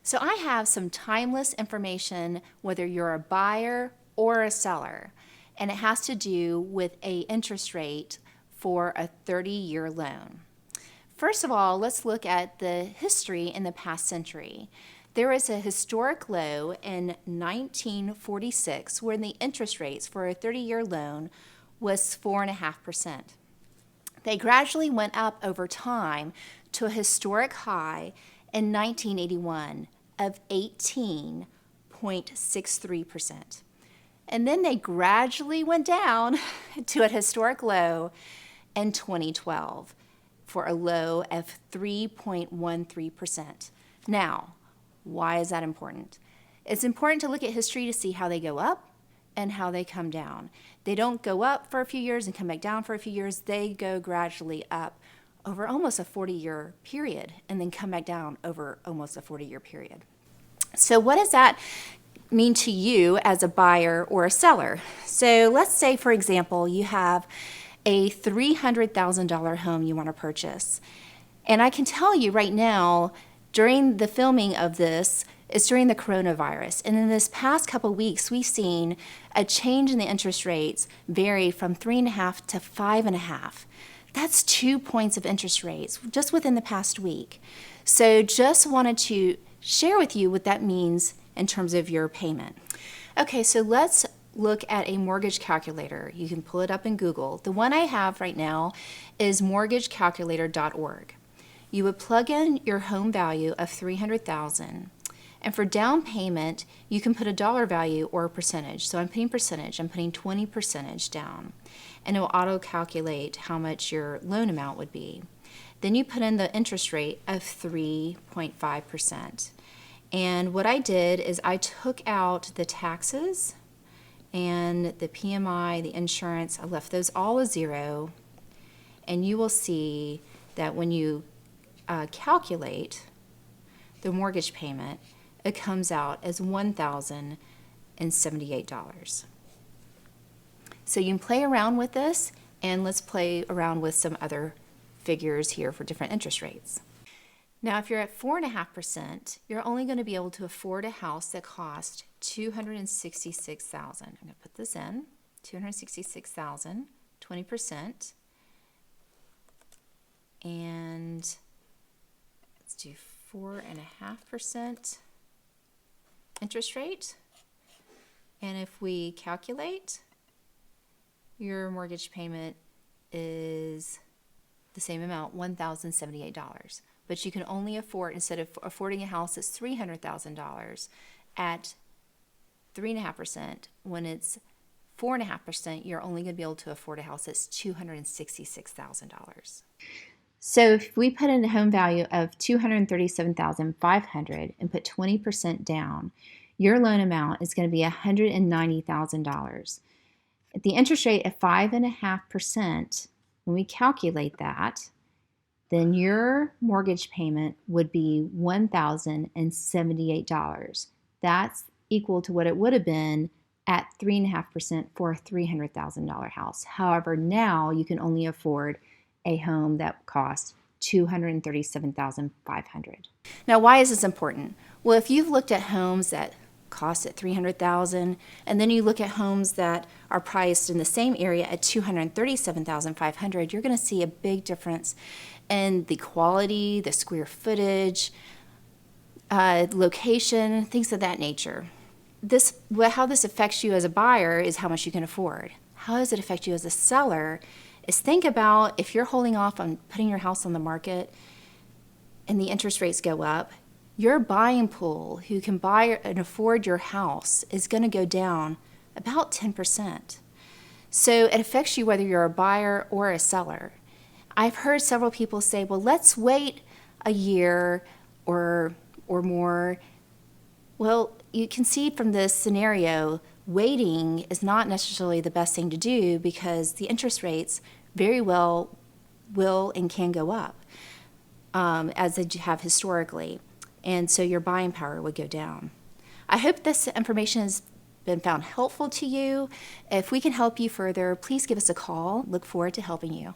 So I have some timeless information whether you're a buyer or a seller, and it has to do with an interest rate for a 30-year loan. First of all, let's look at the history in the past century. There was a historic low in 1946 when the interest rates for a 30-year loan was 4.5%. They gradually went up over time to a historic high in 1981 of 18.63%. And then they gradually went down to a historic low in 2012 for a low of 3.13%. Now, why is that important? It's important to look at history to see how they go up and how they come down. They don't go up for a few years and come back down for a few years. They go gradually up over almost a 40-year period and then come back down over almost a 40-year period. So what does that mean to you as a buyer or a seller? So let's say, for example, you have a $300,000 home you want to purchase. And I can tell you right now, during the filming of this, it's during the coronavirus. And in this past couple of weeks, we've seen a change in the interest rates vary from 3.5 to 5.5. That's 2 points of interest rates just within the past week. So just wanted to share with you what that means in terms of your payment. Okay, so let's look at a mortgage calculator. You can pull it up in Google. The one I have right now is mortgagecalculator.org. You would plug in your home value of $300,000, and for down payment, you can put a dollar value or a percentage. So I'm putting percentage. I'm putting 20% down, and it will auto-calculate how much your loan amount would be. Then you put in the interest rate of 3.5%. And what I did is I took out the taxes and the PMI, the insurance. I left those all as zero, and you will see that when you calculate the mortgage payment, it comes out as $1,078. So you can play around with this, and let's play around with some other figures here for different interest rates. Now, if you're at 4.5%, you're only going to be able to afford a house that costs $266,000. I'm going to put this in, $266,000, 20%, and let's do 4.5% interest rate. And if we calculate, your mortgage payment is the same amount, $1,078. But you can only afford, instead of affording a house that's $300,000 at 3.5%, when it's 4.5%, you're only going to be able to afford a house that's $266,000. So if we put in a home value of $237,500 and put 20% down, your loan amount is going to be $190,000. At the interest rate of 5.5%, when we calculate that, then your mortgage payment would be $1,078. That's equal to what it would have been at 3.5% for a $300,000 house. However, now you can only afford a home that costs $237,500. Now, why is this important? Well, if you've looked at homes that cost at $300,000, and then you look at homes that are priced in the same area at $237,500, you're going to see a big difference in the quality, the square footage, location, things of that nature. How this affects you as a buyer is how much you can afford. How does it affect you as a seller is think about if you're holding off on putting your house on the market and the interest rates go up, your buying pool who can buy and afford your house is going to go down about 10%. So it affects you whether you're a buyer or a seller. I've heard several people say, well, let's wait a year or more. Well, you can see from this scenario, waiting is not necessarily the best thing to do because the interest rates very well will and can go up as they have historically. And so your buying power would go down. I hope this information has been found helpful to you. If we can help you further, please give us a call. Look forward to helping you.